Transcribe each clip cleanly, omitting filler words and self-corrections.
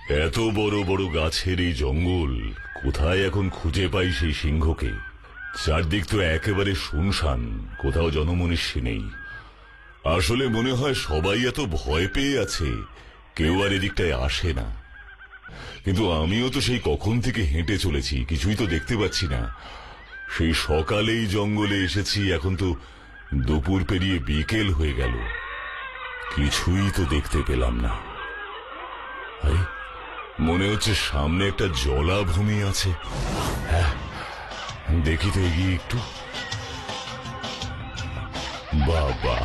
এত বড় বড় গাছের এই জঙ্গল, কোথায় এখন খুঁজে পাই সেই সিংহকে? চারদিক তো একেবারে শুনশান, কোথাও জনমনুষ্য নেই। আসলে মনে হয় সবাই এত ভয় পেয়ে আছে, কেউ আর এদিকটায় আসে না। কিন্তু আমিও তো সেই কখন থেকে হেঁটে চলেছি, কিছুই তো দেখতে পাচ্ছি না। সেই সকালেই জঙ্গলে এসেছি, এখন তো দুপুর পেরিয়ে বিকেল হয়ে গেল, কিছুই তো দেখতে পেলাম না। আরে, মনে হচ্ছে সামনে একটা জলাভূমি আছে। হ্যাঁ, দেখি তো এগিয়ে একটু। বাবা,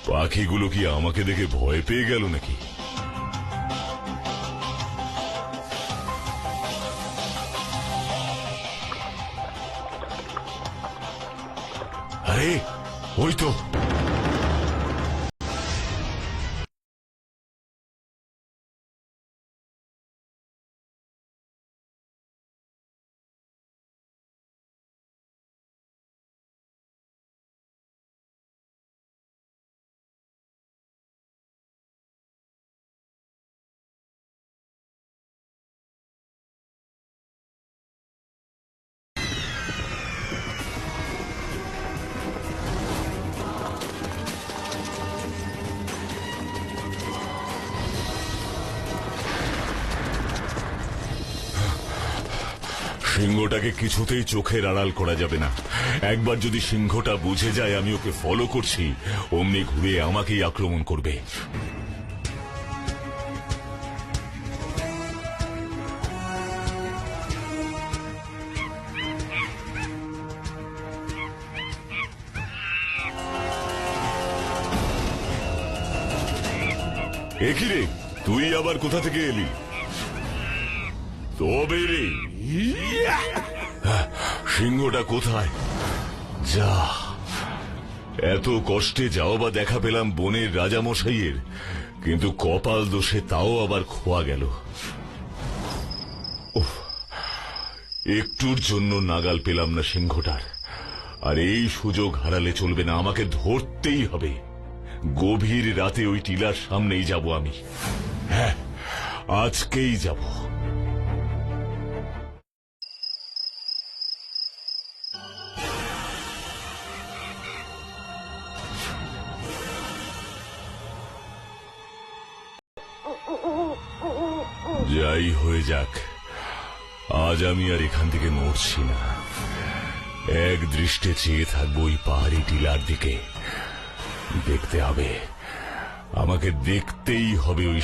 পাখিগুলো কি আমাকে দেখে ভয় পেয়ে গেল নাকি? আরে, ওই তো। সিংহটাকে কিছুতেই চোখের আড়াল করা যাবে না। একবার যদি সিংহটা বুঝে যায় আমি ওকে ফলো করছি, অমনি ঘুরে আমাকেই আক্রমণ করবে। একই রে, তুই আবার কোথা থেকে এলি? তবে রে, সিংহটা কোথায়? যা, এত কষ্টে যাও বা দেখা পেলাম বনের রাজামশাইয়ের, কিন্তু কপাল দোষে তাও আবার খোয়া গেল। একটুর জন্য নাগাল পেলাম না সিংহটার। আর এই সুযোগ হারালে চলবে না, আমাকে ধরতেই হবে। গভীর রাতে ওই টিলার সামনেই যাব আমি। হ্যাঁ, আজকেই যাব। যাই হয়ে যাক, আজ আমি আর এখান থেকে নড়ছি না। এক দৃষ্টে চেয়ে থাকবো ওই পাহাড়ি টিলার দিকে। দেখতে হবে, আমাকে দেখতেই হবে ওই